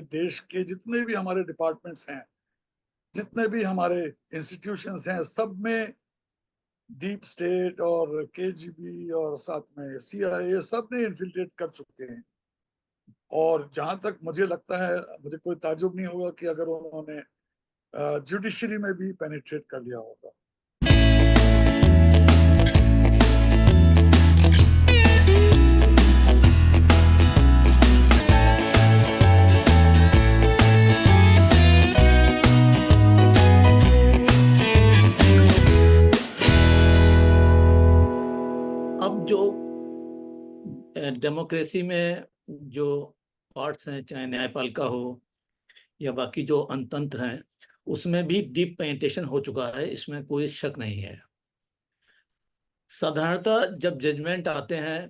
देश के जितने भी हमारे डिपार्टमेंट्स हैं, जितने भी हमारे इंस्टीट्यूशंस हैं, सब में डीप स्टेट और केजीबी और साथ में सीआईए सब ने इन्फिल्ट्रेट कर चुके हैं। और जहां तक मुझे लगता है, मुझे कोई ताज्जुब नहीं होगा कि अगर उन्होंने जुडिशरी में भी पेनिट्रेट कर लिया होगा। अब जो डेमोक्रेसी में जो पार्ट्स हैं, चाहे न्यायपालिका हो या बाकी जो अंतंत्र हैं, उसमें भी डीप पेनिट्रेशन हो चुका है, इसमें कोई शक नहीं है। साधारणतः जब जजमेंट आते हैं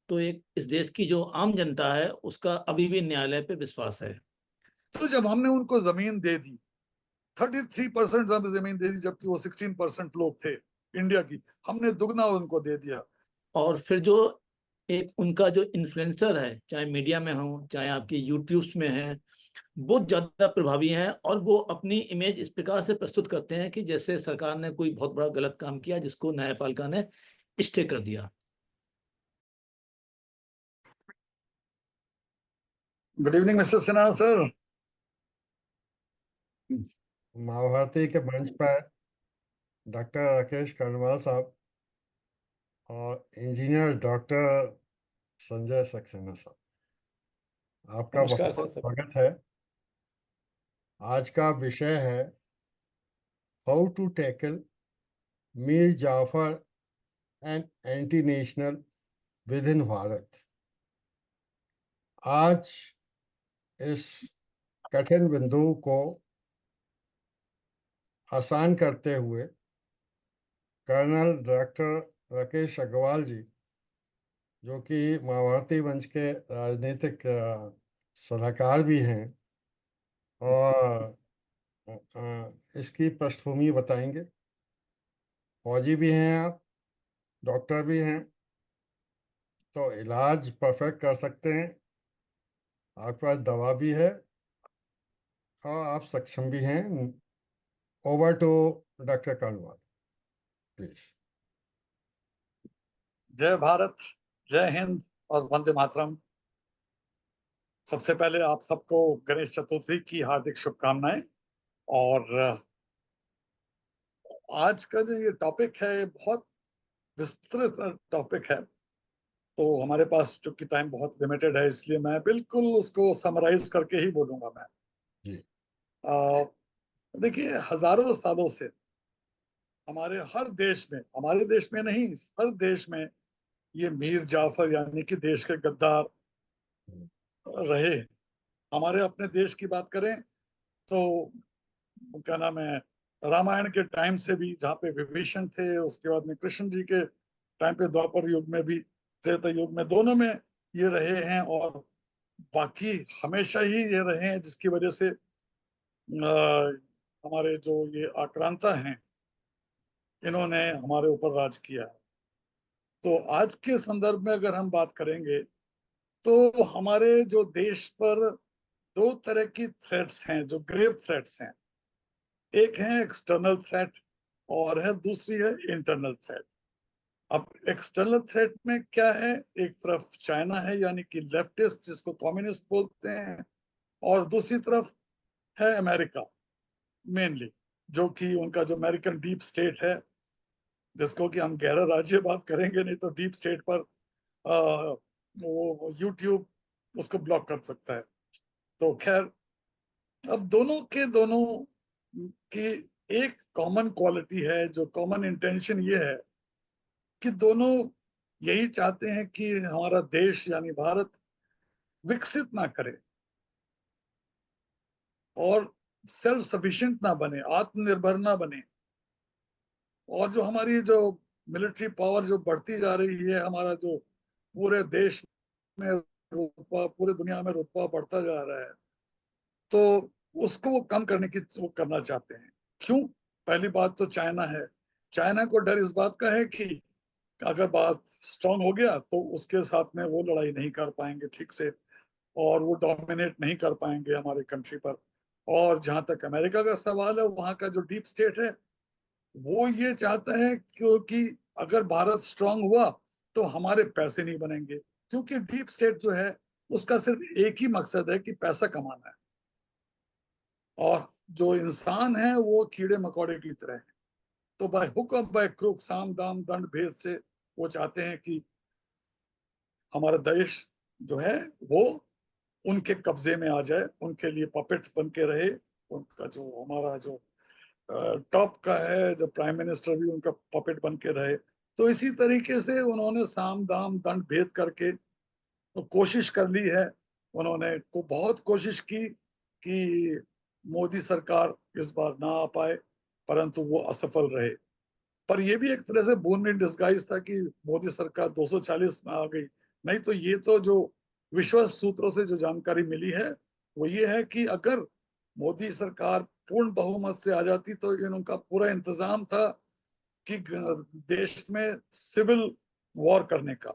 तो एक इस देश की जो आम जनता है उसका अभी भी न्यायालय पे विश्वास है। तो जब हमने उनको जमीन दे दी, 33% जमीन दे दी, जबकि वो 16% लोग थे इंडिया की, हमने दुगना उनको दे दिया। और फिर जो एक उनका जो इन्फ्लुएंसर है, चाहे मीडिया में हो चाहे आपकी यूट्यूब में है, वो ज्यादा प्रभावी हैं और वो अपनी इमेज इस प्रकार से प्रस्तुत करते हैं कि जैसे सरकार ने कोई बहुत बड़ा गलत काम किया जिसको न्यायपालिका ने स्टे कर दिया। Good evening mister Sinha sir. Mahabharti के मंच पर डॉक्टर राकेश कर्णवाल साहब और इंजीनियर डॉक्टर संजय सक्सेना साहब, आपका नमस्कार बहुत सर। स्वागत है। आज का विषय है how to tackle Mir Jafar and anti national within Bharat. आज इस कठिन बिंदु को आसान करते हुए कर्नल डॉक्टर राकेश अग्रवाल जी, जो कि महाभारती मंच के राजनीतिक सलाहकार भी हैं और इसकी पृष्ठभूमि बताएंगे। फौजी भी हैं आप, डॉक्टर भी हैं, तो इलाज परफेक्ट कर सकते हैं, आपके पास दवा भी है और आप सक्षम भी हैं। Over to doctor Karnwal please. जय भारत, जय हिंद और वंदे मातरम। सबसे पहले आप सबको गणेश चतुर्थी की हार्दिक शुभकामनाएं। और आज का जो ये टॉपिक है, बहुत विस्तृत टॉपिक है, तो हमारे पास चूंकि टाइम बहुत लिमिटेड है, इसलिए मैं बिल्कुल उसको समराइज करके ही बोलूंगा मैं। जी। देखिए, हजारों सालों से हमारे हर देश में, हमारे देश में नहीं, हर देश में ये मीर जाफर यानी कि देश के गद्दार रहे। हमारे अपने देश की बात करें तो क्या नाम है, रामायण के टाइम से भी, जहाँ पे विभीषण थे, उसके बाद में कृष्ण जी के टाइम पे, द्वापर युग में भी, त्रेता युग में, दोनों में ये रहे हैं। और बाकी हमेशा ही ये रहे हैं, जिसकी वजह से हमारे जो ये आक्रांता हैं, इन्होंने हमारे ऊपर राज किया है। तो आज के संदर्भ में अगर हम बात करेंगे तो हमारे जो देश पर दो तरह की थ्रेट्स हैं, जो ग्रेव थ्रेट्स हैं। एक है एक्सटर्नल थ्रेट और है दूसरी है इंटरनल थ्रेट। अब एक्सटर्नल थ्रेट में क्या है, एक तरफ चाइना है यानी कि लेफ्टिस्ट, जिसको कम्युनिस्ट बोलते हैं, और दूसरी तरफ है अमेरिका मेनली, जो कि उनका जो अमेरिकन डीप स्टेट है, जिसको कि हम गहरा राज्य बात करेंगे, नहीं तो डीप स्टेट पर वो यूट्यूब उसको ब्लॉक कर सकता है। तो खैर, अब दोनों के दोनों की एक कॉमन क्वालिटी है, जो कॉमन इंटेंशन ये है कि दोनों यही चाहते हैं कि हमारा देश यानी भारत विकसित ना करे और सेल्फ सफिशिएंट ना बने, आत्मनिर्भर ना बने। और जो हमारी जो मिलिट्री पावर जो बढ़ती जा रही है, हमारा जो पूरे देश में रुतबा, पूरे दुनिया में रुतबा बढ़ता जा रहा है, तो उसको वो कम करने की वो करना चाहते हैं। क्यों? पहली बात तो चाइना है। चाइना को डर इस बात का है कि अगर बात स्ट्रांग हो गया तो उसके साथ में वो लड़ाई नहीं कर पाएंगे ठीक से। और वो डोमिनेट नहीं कर पाएंगे हमारे कंट्री पर। और जहां तक अमेरिका का सवाल है, वहां का जो डीप स्टेट है वो ये चाहता है, क्योंकि अगर भारत स्ट्रांग हुआ तो हमारे पैसे नहीं बनेंगे, क्योंकि डीप स्टेट जो है उसका सिर्फ एक ही मकसद है कि पैसा कमाना है। और जो इंसान है वो कीड़े मकोड़े की तरह है। तो बाय हुक और बाय क्रुक, साम दाम दंड भेद से वो चाहते हैं कि हमारा देश जो है वो उनके कब्जे में आ जाए, उनके लिए पपेट बन के रहे। उनका जो हमारा जो टॉप का है, जो प्राइम मिनिस्टर भी उनका पपेट बन के रहे। तो इसी तरीके से उन्होंने साम दाम दंड भेद करके तो कोशिश कर ली है। उन्होंने को बहुत कोशिश की कि मोदी सरकार इस बार ना आ पाए, परंतु वो असफल रहे। पर ये भी एक तरह से बून इन डिस्गाइज था कि मोदी सरकार 240 में आ गई। नहीं तो ये तो जो विश्वस्त सूत्रों से जो जानकारी मिली है वो ये है कि अगर मोदी सरकार पूर्ण बहुमत से आ जाती तो इनका पूरा इंतजाम था कि देश में सिविल वॉर करने का,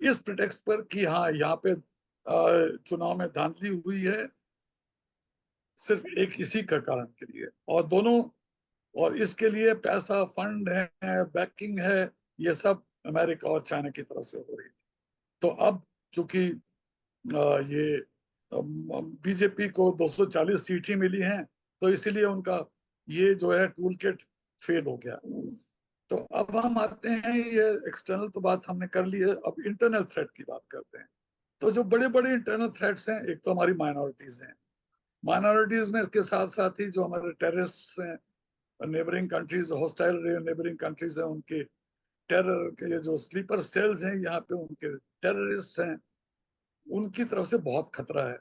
इस प्रिटेक्स्ट पर कि हाँ यहाँ पे चुनाव में धांधली हुई है, सिर्फ एक इसी का कारण के लिए। और दोनों, और इसके लिए पैसा, फंड है, बैकिंग है, ये सब अमेरिका और चाइना की तरफ से हो रही थी। तो अब चूंकि ये बीजेपी को 240 सीट ही मिली हैं, तो इसीलिए उनका ये जो है टूल किट फेल हो गया। तो अब हम आते हैं, ये एक्सटर्नल तो बात हमने कर ली है, अब इंटरनल थ्रेट की बात करते हैं। तो जो बड़े बड़े इंटरनल थ्रेट्स हैं, एक तो हमारी माइनॉरिटीज हैं। माइनॉरिटीज में के साथ साथ ही जो हमारे टेररिस्ट हैं, neighbouring countries, hostile neighbouring countries हैं, उनके टेरर के जो स्लीपर सेल्स हैं यहाँ पे, उनके टेररिस्ट हैं, उनकी तरफ से बहुत खतरा है।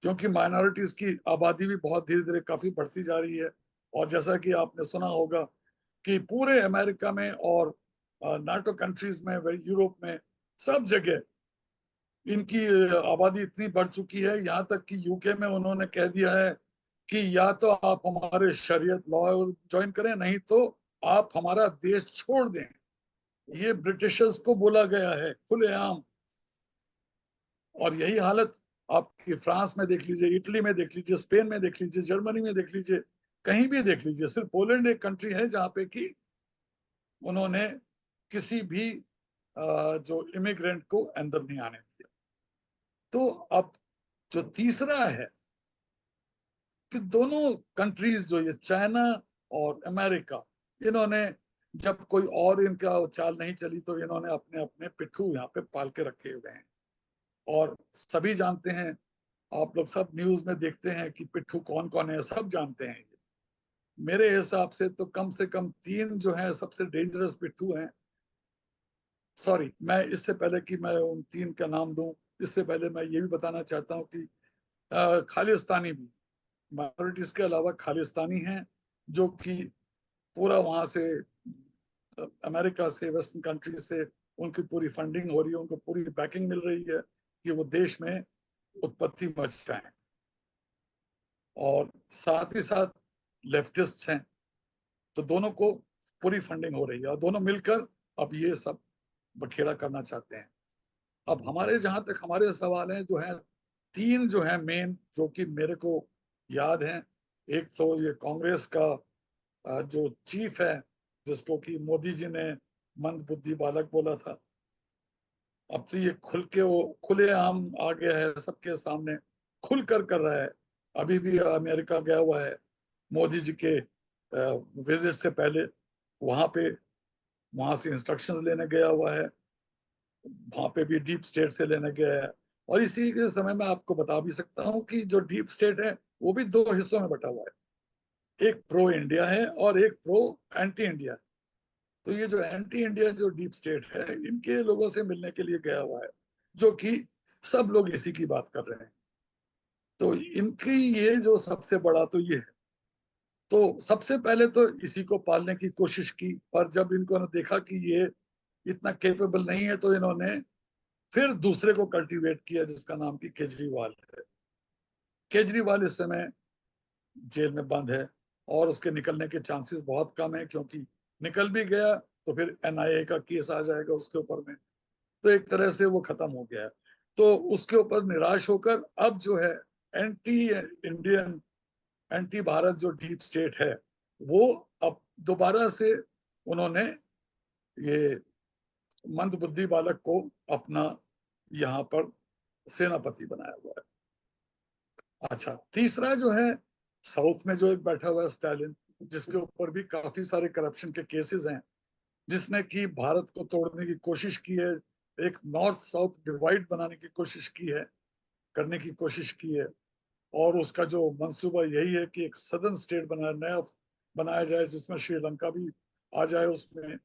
क्योंकि माइनॉरिटीज की आबादी भी बहुत धीरे धीरे काफी बढ़ती जा रही है। और जैसा कि आपने सुना होगा कि पूरे अमेरिका में और नाटो कंट्रीज में, यूरोप में, सब जगह इनकी आबादी इतनी बढ़ चुकी है, यहाँ तक कि यूके में उन्होंने कह दिया है कि या तो आप हमारे शरीयत लॉ ज्वाइन करें, नहीं तो आप हमारा देश छोड़ दें। ये ब्रिटिशर्स को बोला गया है खुलेआम। और यही हालत आपकी फ्रांस में देख लीजिए, इटली में देख लीजिए, स्पेन में देख लीजिए, जर्मनी में देख लीजिए, कहीं भी देख लीजिए। सिर्फ पोलैंड एक कंट्री है जहां पे कि उन्होंने किसी भी जो इमिग्रेंट को अंदर नहीं आने दिया। तो अब जो तीसरा है कि दोनों कंट्रीज जो ये चाइना और अमेरिका, इन्होंने जब कोई और इनका चाल नहीं चली तो इन्होंने अपने अपने पिट्ठू यहाँ पे पाल के रखे हुए हैं। और सभी जानते हैं, आप लोग सब न्यूज में देखते हैं कि पिट्ठू कौन कौन है, सब जानते हैं। मेरे हिसाब से तो कम से कम 3 जो है सबसे डेंजरस पिट्ठू हैं। सॉरी, मैं इससे पहले कि मैं उन 3 का नाम दूं, इससे पहले मैं ये भी बताना चाहता हूँ कि खालिस्तानी भी, माइनॉरिटीज के अलावा खालिस्तानी हैं, जो कि पूरा वहां से अमेरिका से, वेस्टर्न कंट्री से उनकी पूरी फंडिंग हो रही है, उनको पूरी बैकिंग मिल रही है कि वो देश में उत्पत्ति मच जाए। और साथ ही साथ लेफ्टिस्ट हैं। तो दोनों को पूरी फंडिंग हो रही है और दोनों मिलकर अब ये सब बखेड़ा करना चाहते हैं। अब हमारे जहां तक हमारे सवाल हैं जो है, 3 जो है मेन, जो कि मेरे को याद है। एक तो ये कांग्रेस का जो चीफ है, जिसको कि मोदी जी ने मंद बुद्धि बालक बोला था, अब तो ये खुल के वो खुलेआम आ गया है, सबके सामने खुल कर रहा है। अभी भी अमेरिका गया हुआ है मोदी जी के विजिट से पहले, वहां पे, वहां से इंस्ट्रक्शंस लेने गया हुआ है, वहां पे भी डीप स्टेट से लेने गया है। और इसी के समय में आपको बता भी सकता हूँ कि जो डीप स्टेट है वो भी 2 हिस्सों में बटा हुआ है, एक प्रो इंडिया है और एक प्रो एंटी इंडिया है। तो ये जो एंटी इंडिया जो डीप स्टेट है, इनके लोगों से मिलने के लिए गया हुआ है, जो कि सब लोग इसी की बात कर रहे हैं। तो इनकी ये जो सबसे बड़ा तो ये है। तो सबसे पहले तो इसी को पालने की कोशिश की, पर जब इनको ने देखा कि ये इतना केपेबल नहीं है, तो इन्होंने फिर दूसरे को कल्टीवेट किया, जिसका नाम की केजरीवाल है। केजरीवाल इस समय जेल में बंद है और उसके निकलने के चांसेस बहुत कम है, क्योंकि निकल भी गया तो फिर एनआईए का केस आ जाएगा उसके ऊपर में। तो एक तरह से वो खत्म हो गया है। तो उसके ऊपर निराश होकर अब जो है एंटी इंडियन, एंटी भारत जो डीप स्टेट है, वो अब दोबारा से उन्होंने ये मंदबुद्धि बालक को अपना यहाँ पर सेनापति बनाया हुआ है। अच्छा, तीसरा जो है साउथ में जो एक बैठा हुआ है स्टालिन, जिसके ऊपर भी काफी सारे करप्शन के केसेस हैं, जिसने कि भारत को तोड़ने की कोशिश की है, एक नॉर्थ साउथ डिवाइड बनाने की कोशिश की है, करने की कोशिश की है। और उसका जो मंसूबा यही है कि एक सदर्न स्टेट नया बनाया जाए, जिसमें श्रीलंका भी आ जाए उसमें,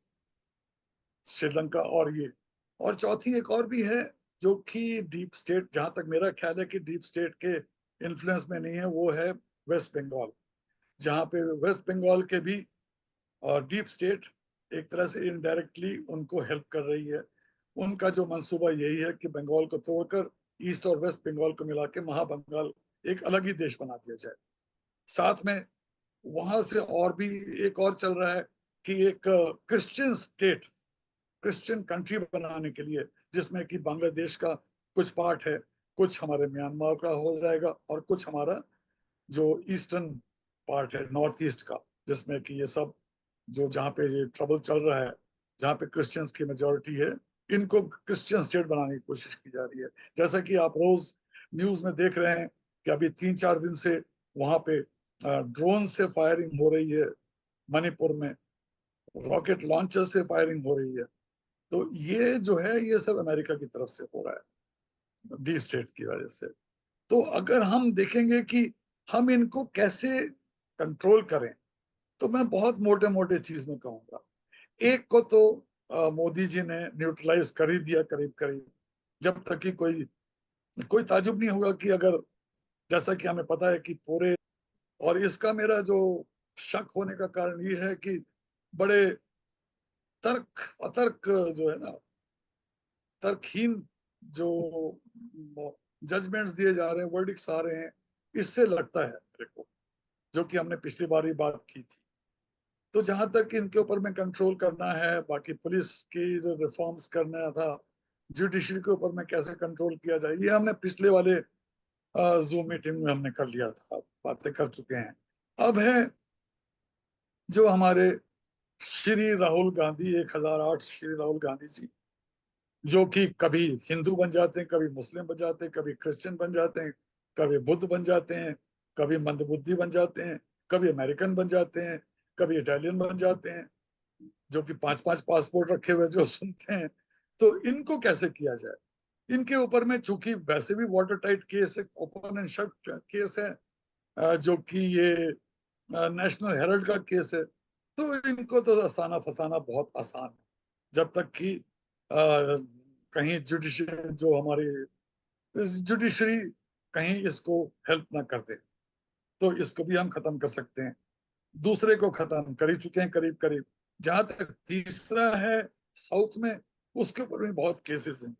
श्रीलंका और ये। और चौथी एक और भी है जो कि डीप स्टेट, जहां तक मेरा ख्याल है कि डीप स्टेट के इन्फ्लुएंस में नहीं है, वो है वेस्ट बंगाल, जहां पे वेस्ट बंगाल के भी डीप स्टेट एक तरह से इनडायरेक्टली उनको हेल्प कर रही है। उनका जो मंसूबा यही है कि बंगाल को तोड़कर ईस्ट और वेस्ट बंगाल को मिला के महाबंगाल एक अलग ही देश बना दिया जाए। साथ में वहां से और भी एक और चल रहा है कि एक क्रिश्चियन स्टेट, क्रिश्चियन कंट्री बनाने के लिए, जिसमें कि बांग्लादेश का कुछ पार्ट है, कुछ हमारे म्यांमार का हो जाएगा, और कुछ हमारा जो ईस्टर्न पार्ट है नॉर्थ ईस्ट का, जिसमें कि ये सब जो जहाँ पे ये ट्रबल चल रहा है, जहाँ पे क्रिश्चियंस की मेजोरिटी है, इनको क्रिश्चियन स्टेट बनाने की कोशिश की जा रही है। जैसा कि आप रोज न्यूज में देख रहे हैं कि अभी 3-4 दिन से वहां पे ड्रोन से फायरिंग हो रही है, मणिपुर में रॉकेट लॉन्चर से फायरिंग हो रही है। तो ये जो है ये सब अमेरिका की तरफ से हो रहा है, डीप स्टेट की वजह से। तो अगर हम देखेंगे कि हम इनको कैसे कंट्रोल करें, तो मैं बहुत मोटे मोटे चीज में कहूंगा। एक को तो मोदी जी ने न्यूट्रलाइज कर ही दिया करीब करीब, जब तक कि कोई कोई ताजुब नहीं होगा कि अगर, जैसा कि हमें पता है कि पूरे, और इसका मेरा जो शक होने का कारण ये है कि बड़े तर्क अतर्क जो है ना, तर्कहीन जो जजमेंट्स दिए जा रहे हैं, वर्डिक्स आ रहे हैं, इससे लगता है मेरे को, जो कि हमने पिछली बार ही बात की थी। तो जहां तक इनके ऊपर में कंट्रोल करना है, बाकी पुलिस की जो रिफॉर्म्स करना था, जुडिशरी के ऊपर में कैसे कंट्रोल किया जाए, ये हमने पिछले वाले जूम मीटिंग में हमने कर लिया था, बातें कर चुके हैं। अब है जो हमारे श्री राहुल गांधी, 1008 श्री राहुल गांधी जी, जो कि कभी हिंदू बन जाते हैं, कभी मुस्लिम बन जाते हैं, कभी क्रिश्चियन बन जाते हैं, कभी बुद्ध बन जाते हैं, कभी मंदबुद्धि बन जाते हैं, कभी अमेरिकन बन जाते हैं, कभी इटालियन बन जाते हैं, जो कि 5-5 पासपोर्ट रखे हुए जो सुनते हैं। तो इनको कैसे किया जाए? इनके ऊपर में चूंकि वैसे भी वाटर टाइट केस है, ओपन एंड शट केस है, जो कि ये नेशनल हेराल्ड का केस है, तो इनको तो आसाना फसाना बहुत आसान है, जब तक कि कहीं जुडिशरी जो हमारी जुडिशरी कहीं इसको हेल्प ना कर दे, तो इसको भी हम खत्म कर सकते हैं। दूसरे को खत्म कर ही चुके हैं करीब करीब। जहां तक तीसरा है साउथ में, उसके ऊपर भी बहुत केसेस हैं।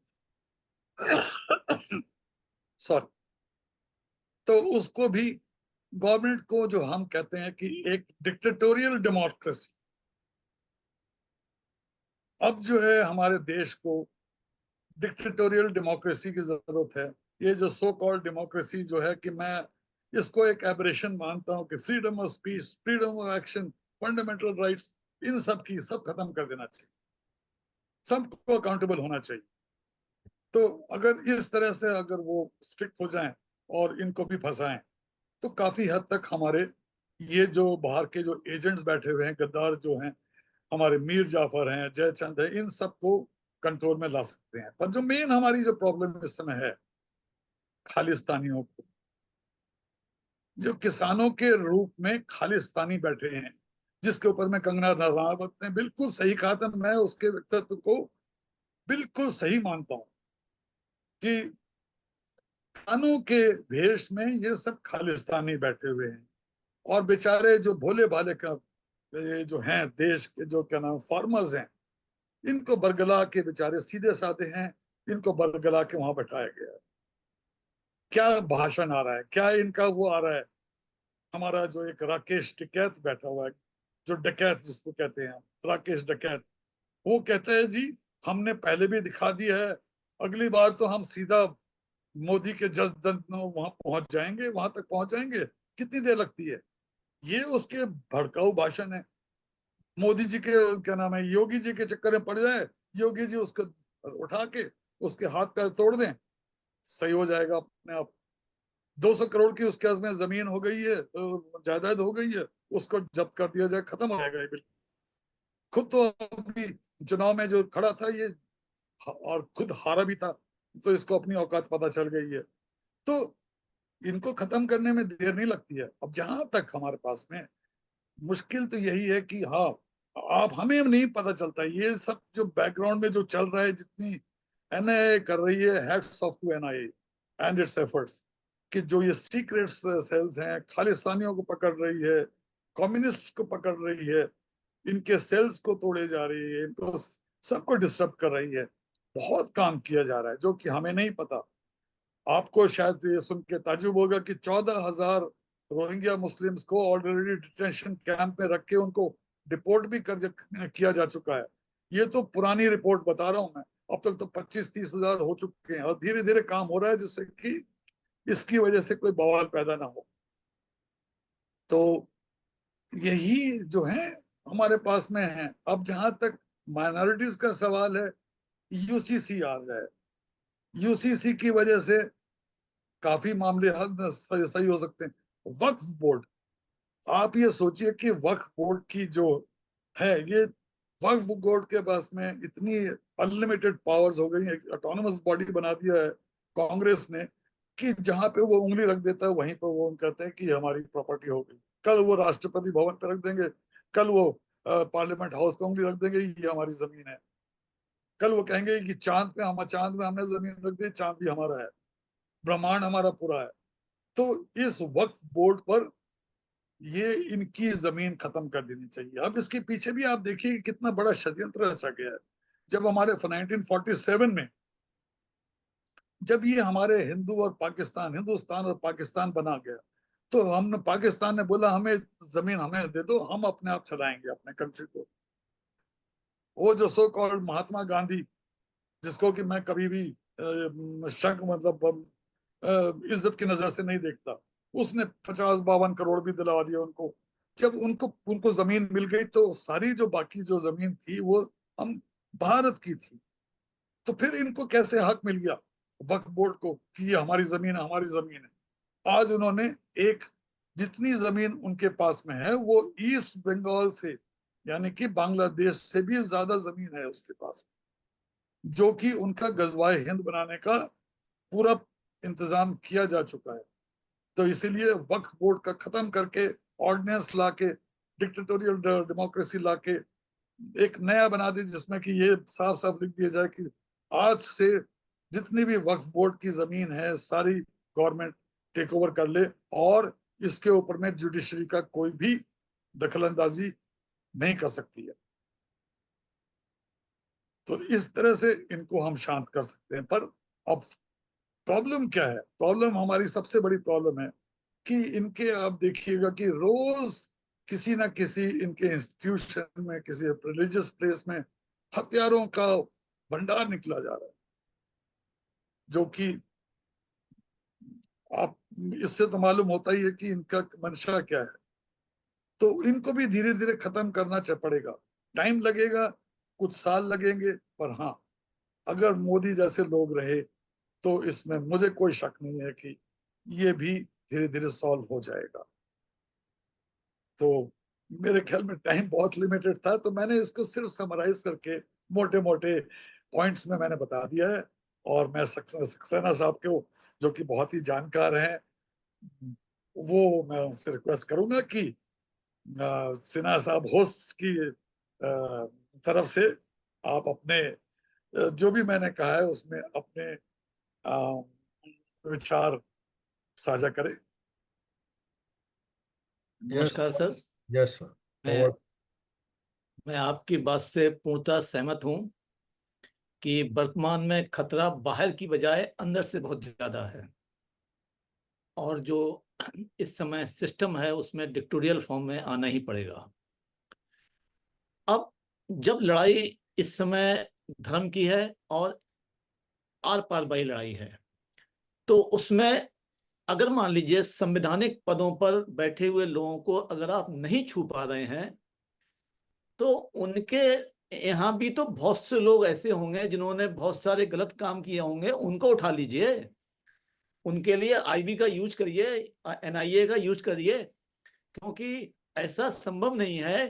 सॉरी। तो उसको भी गवर्नमेंट को, जो हम कहते हैं कि एक डिक्टेटोरियल डेमोक्रेसी, अब जो है हमारे देश को डिक्टेटोरियल डेमोक्रेसी की जरूरत है। ये जो सो कॉल्ड डेमोक्रेसी जो है, कि मैं इसको एक एबरेशन मानता हूं कि freedom of speech, freedom of action, fundamental rights, इन सब की सब खत्म कर देना चाहिए, सबको अकाउंटेबल होना चाहिए। तो अगर इस तरह से अगर वो स्ट्रिक्ट हो जाएं और इनको भी फंसाएं, तो काफी हद तक हमारे ये जो बाहर के जो एजेंट्स बैठे हुए हैं, गद्दार जो हैं, हमारे मीर जाफर हैं, जयचंद है, इन सबको कंट्रोल में ला सकते हैं। पर जो मेन हमारी जो प्रॉब्लम इस समय है, खालिस्तानियों को, जो किसानों के रूप में खालिस्तानी बैठे हैं, जिसके ऊपर में कंगना रनावत ने बिल्कुल सही कहा था, मैं उसके व्यक्तित्व को बिल्कुल सही मानता हूं कि किसानों के भेष में ये सब खालिस्तानी बैठे हुए हैं, और बेचारे जो भोले भाले का ये जो हैं देश के, जो क्या नाम फार्मर्स हैं, इनको बरगला के, बेचारे सीधे साधे हैं, इनको बरगला के वहां बैठाया गया है। क्या भाषण आ रहा है, क्या इनका वो आ रहा है। हमारा जो एक राकेश टिकैत बैठा हुआ है, जो डकैत जिसको कहते हैं, राकेश डकैत, वो कहते हैं जी हमने पहले भी दिखा दिया है अगली बार तो हम सीधा मोदी के जस्ट वहां पहुंच जाएंगे, वहां तक पहुंच जाएंगे। कितनी देर लगती है? ये उसके भड़काऊ भाषण है। मोदी जी के क्या नाम है, योगी जी के चक्कर में पड़ जाए, योगी जी उसको उठा के उसके हाथ पैर तोड़ दें, सही हो जाएगा अपने आप। 200 करोड़ की उसके पास में जमीन हो गई है, जायदाद हो गई है, उसको जब्त कर दिया जाए, खत्म हो जाएगा ये बिल। खुद तो अभी चुनाव में जो खड़ा था ये, और खुद हारा भी था, तो इसको अपनी औकात पता चल गई है। तो इनको खत्म करने में देर नहीं लगती है। अब जहां तक हमारे पास में मुश्किल तो यही है कि हाँ, आप हमें नहीं पता चलता ये सब जो बैकग्राउंड में जो चल रहा है, जितनी एनआईए कर रही है, hats off to NIA and its efforts, कि जो ये सीक्रेट सेल्स हैं, खालिस्तानियों को पकड़ रही है, कम्युनिस्ट को पकड़ रही है, इनके सेल्स को तोड़े जा रही है, इनको सबको डिस्टर्ब कर रही है। बहुत काम किया जा रहा है जो कि हमें नहीं पता। आपको शायद ये सुन के ताजुब होगा कि 14,000 रोहिंग्या मुस्लिम्स को ऑलरेडी डिटेंशन कैंप में रख के उनको डिपोर्ट भी किया जा चुका है। ये तो पुरानी रिपोर्ट बता रहा हूं मैं। अब तक तो 25-30 हजार हो चुके हैं, और धीरे धीरे काम हो रहा है जिससे कि इसकी वजह से कोई बवाल पैदा ना हो। तो यही जो है हमारे पास में है। अब जहां तक माइनॉरिटीज का सवाल है, यूसीसी आ जाए, यूसीसी की वजह से काफी मामले हल सही हो सकते हैं। वक्फ बोर्ड, आप ये सोचिए कि वक्फ बोर्ड की जो है, ये वक्फ बोर्ड के पास में इतनी अनलिमिटेड पावर्स हो गई है, ऑटोनमस बॉडी बना दिया है कांग्रेस ने, कि जहां पे वो उंगली रख देता है वहीं पर वो कहते हैं कि हमारी प्रॉपर्टी हो गई। कल वो राष्ट्रपति भवन पे रख देंगे, कल वो पार्लियामेंट हाउस पे उंगली रख देंगे, ये हमारी जमीन है। कल वो कहेंगे कि चांद में हमने जमीन रख दी, चांद भी हमारा है, ब्रह्मांड हमारा पूरा है। तो इस वक्फ बोर्ड पर ये इनकी जमीन खत्म कर देनी चाहिए। अब इसके पीछे भी आप देखिए कि कितना बड़ा षड्यंत्र रचा गया है। जब हमारे 1947 में, जब ये हमारे हिंदुस्तान और पाकिस्तान बना गया, तो हमने, पाकिस्तान ने बोला हमें जमीन हमें दे दो, हम अपने आप चलाएंगे अपने कंट्री को। वो जो सो कॉल्ड महात्मा गांधी, जिसको कि मैं कभी भी शक मतलब इज्जत की नजर से नहीं देखता, उसने 50-52 करोड़ भी दिलवा दिया उनको। जब उनको उनको जमीन मिल गई तो सारी जो बाकी जो जमीन थी वो हम भारत की थी। तो फिर इनको कैसे हक मिल गया वक्फ बोर्ड को कि ये हमारी जमीन है, हमारी जमीन है? आज उन्होंने एक, जितनी जमीन उनके पास में है वो ईस्ट बंगाल से, यानी कि बांग्लादेश से भी ज्यादा जमीन है उसके पास, जो कि उनका गजवाए हिंद बनाने का पूरा इंतजाम किया जा चुका है। तो इसीलिए वक्फ बोर्ड का खत्म करके, ऑर्डिनेंस लाके, डिक्टेटोरियल डेमोक्रेसी लाके एक नया बना दी, जिसमें कि ये साफ साफ लिख दिया जाए कि आज से जितनी भी वक्फ बोर्ड की जमीन है सारी गवर्नमेंट टेक ओवर कर ले, और इसके ऊपर में जुडिशरी का कोई भी दखल अंदाजी नहीं कर सकती है। तो इस तरह से इनको हम शांत कर सकते हैं। पर अब प्रॉब्लम क्या है? प्रॉब्लम, हमारी सबसे बड़ी प्रॉब्लम है कि इनके, आप देखिएगा कि रोज किसी ना किसी इनके इंस्टीट्यूशन में, किसी रिलीजियस प्लेस में हथियारों का भंडार निकला जा रहा है, जो कि आप, इससे तो मालूम होता ही है कि इनका मंशा क्या है। तो इनको भी धीरे धीरे खत्म करना पड़ेगा। टाइम लगेगा, कुछ साल लगेंगे, पर हाँ, अगर मोदी जैसे लोग रहे तो इसमें मुझे कोई शक नहीं है कि ये भी धीरे धीरे सॉल्व हो जाएगा। तो मेरे ख्याल में टाइम बहुत लिमिटेड था, तो मैंने इसको सिर्फ समराइज करके मोटे मोटे पॉइंट्स में मैंने बता दिया है। और मैं सक्सेना साहब को, जो कि बहुत ही जानकार हैं, वो मैं उनसे रिक्वेस्ट करूंगा कि सिन्हा साहब होस्ट की तरफ से आप अपने जो भी मैंने कहा है उसमें अपने अ, विचार साझा करें। यस नमस्कार सर। Yes sir. मैं मैं आपकी बात से पूर्णतः सहमत हूं कि वर्तमान में खतरा बाहर की बजाय अंदर से बहुत ज्यादा है, और जो इस समय सिस्टम है उसमें डिक्टोरियल फॉर्म में आना ही पड़ेगा। अब जब लड़ाई इस समय धर्म की है, और आर पार बड़ी लड़ाई है। तो उसमें अगर मान लीजिए संवैधानिक पदों पर बैठे हुए लोगों को अगर आप नहीं छू पा रहे हैं, तो उनके यहाँ भी तो बहुत से लोग ऐसे होंगे जिन्होंने बहुत सारे गलत काम किए होंगे, उनको उठा लीजिए, उनके लिए आईबी का यूज करिए, एनआईए का यूज करिए। क्योंकि ऐसा संभव नहीं है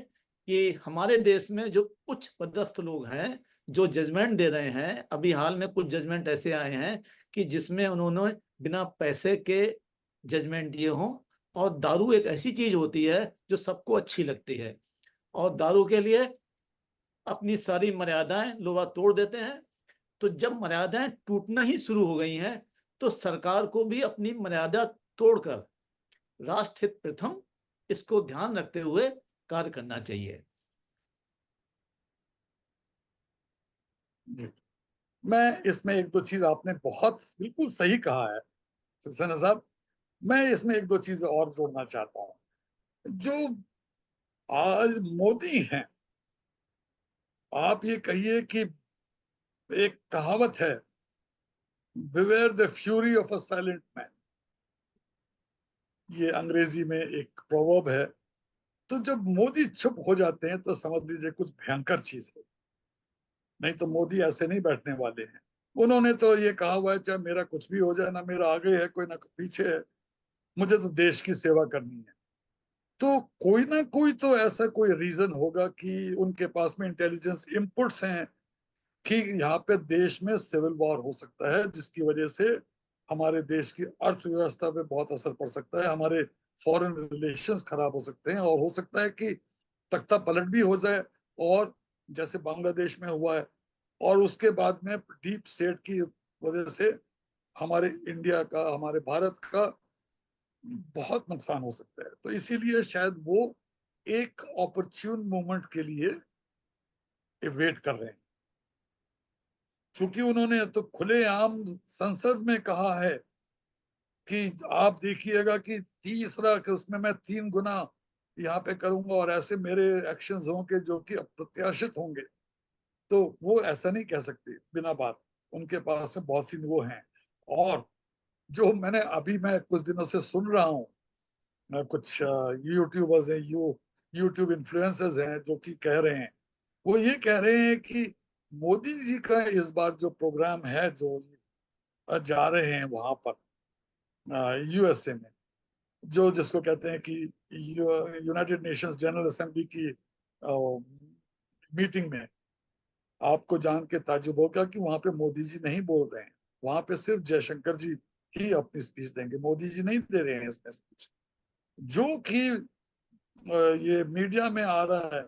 कि हमारे देश में जो उच्च पदस्थ लोग हैं जो जजमेंट दे रहे हैं, अभी हाल में कुछ जजमेंट ऐसे आए हैं कि जिसमें उन्होंने बिना पैसे के जजमेंट दिए हों। और दारू एक ऐसी चीज होती है जो सबको अच्छी लगती है, और दारू के लिए अपनी सारी मर्यादाएं लोग तोड़ देते हैं। तो जब मर्यादाएं टूटना ही शुरू हो गई हैं, तो सरकार को भी अपनी मर्यादा तोड़कर राष्ट्र हित प्रथम, इसको ध्यान रखते हुए कार्य करना चाहिए। जी, मैं इसमें एक दो चीज, आपने बहुत बिल्कुल सही कहा है सक्सेना साहब, मैं इसमें एक दो चीजें और जोड़ना चाहता हूं। जो आज मोदी हैं, आप ये कहिए कि एक कहावत है, beware the fury of a silent man, ये अंग्रेजी में एक प्रोवर्ब है। तो जब मोदी चुप हो जाते हैं तो समझ लीजिए कुछ भयंकर चीज है। नहीं तो मोदी ऐसे नहीं बैठने वाले हैं। उन्होंने तो ये कहा हुआ है, चाहे मेरा कुछ भी हो जाए, ना मेरा आगे है कोई ना पीछे है, मुझे तो देश की सेवा करनी है। तो कोई ना कोई तो ऐसा कोई रीजन होगा कि उनके पास में इंटेलिजेंस इनपुट्स हैं कि यहाँ पे देश में सिविल वॉर हो सकता है, जिसकी वजह से हमारे देश की अर्थव्यवस्था पे बहुत असर पड़ सकता है, हमारे फॉरेन रिलेशंस खराब हो सकते हैं, और हो सकता है कि तख्ता पलट भी हो जाए, और जैसे बांग्लादेश में हुआ है, और उसके बाद में डीप स्टेट की वजह से हमारे इंडिया का, हमारे भारत का बहुत नुकसान हो सकता है। तो इसीलिए शायद वो एक ऑपरच्यून मोमेंट के लिए वेट कर रहे हैं, क्योंकि उन्होंने तो खुलेआम संसद में कहा है कि आप देखिएगा कि तीसरा कि उसमें मैं 3 गुना यहाँ पे करूंगा, और ऐसे मेरे एक्शंस होंगे जो कि अप्रत्याशित होंगे। तो वो ऐसा नहीं कह सकते बिना बात, उनके पास में बहुत सी वो हैं। और जो मैं कुछ दिनों से सुन रहा हूँ, कुछ यूट्यूबर्स हैं, यूट्यूब इन्फ्लुएंसर्स हैं जो कि कह रहे हैं, वो ये कह रहे हैं कि मोदी जी का इस बार जो प्रोग्राम है, जो जा रहे हैं वहां पर यूएसए में, जो जिसको कहते हैं कि यूनाइटेड नेशंस जनरल असेंबली की मीटिंग में, आपको जान के ताज्जुब होगा कि वहां पे मोदी जी नहीं बोल रहे हैं, वहां पे सिर्फ जयशंकर जी ही अपनी स्पीच देंगे, मोदी जी नहीं दे रहे हैं इसमें स्पीच। जो कि ये मीडिया में आ रहा है,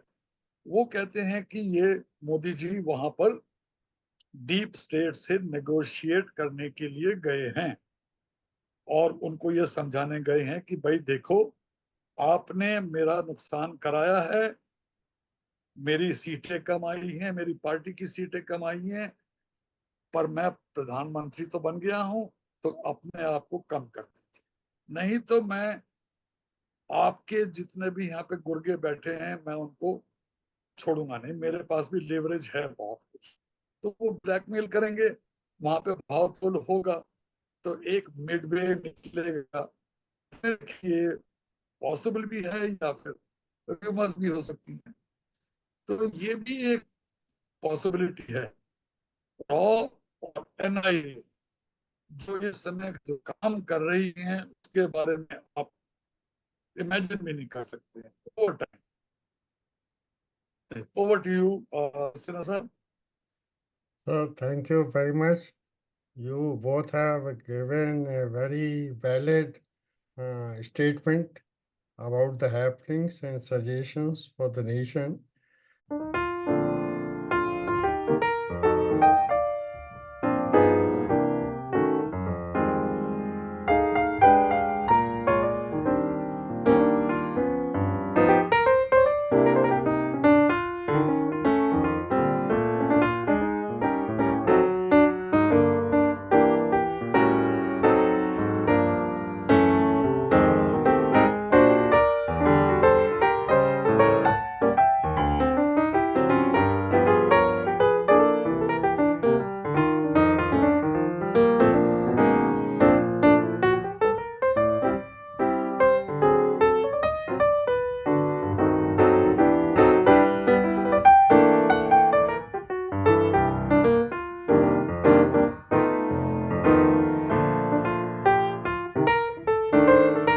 वो कहते हैं कि ये मोदी जी वहां पर डीप स्टेट से नेगोशिएट करने के लिए गए हैं, और उनको ये समझाने गए हैं कि भाई देखो, आपने मेरा नुकसान कराया है, मेरी सीटें कम आई हैं, मेरी पार्टी की सीटें कम आई हैं, पर मैं प्रधानमंत्री तो बन गया हूं, तो अपने आप को कम कर दीजिए, नहीं तो मैं आपके जितने भी यहाँ पे गुर्गे बैठे हैं मैं उनको छोड़ूंगा नहीं, मेरे पास भी लेवरेज है बहुत कुछ। तो वो ब्लैकमेल करेंगे, वहां पे भाव तोल होगा, तो एक मिडवे निकलेगा। ये पॉसिबल भी है, या फिर रूमर्स भी हो सकती है। तो ये भी एक पॉसिबिलिटी है। रॉ और एनआईए जो इस समय जो काम कर रही हैं, उसके बारे में आप इमेजिन भी नहीं कर सकते हैं। Over time, over to you Sinha साहब। So thank you very much. You both have given a very valid statement about the happenings and suggestions for the nation.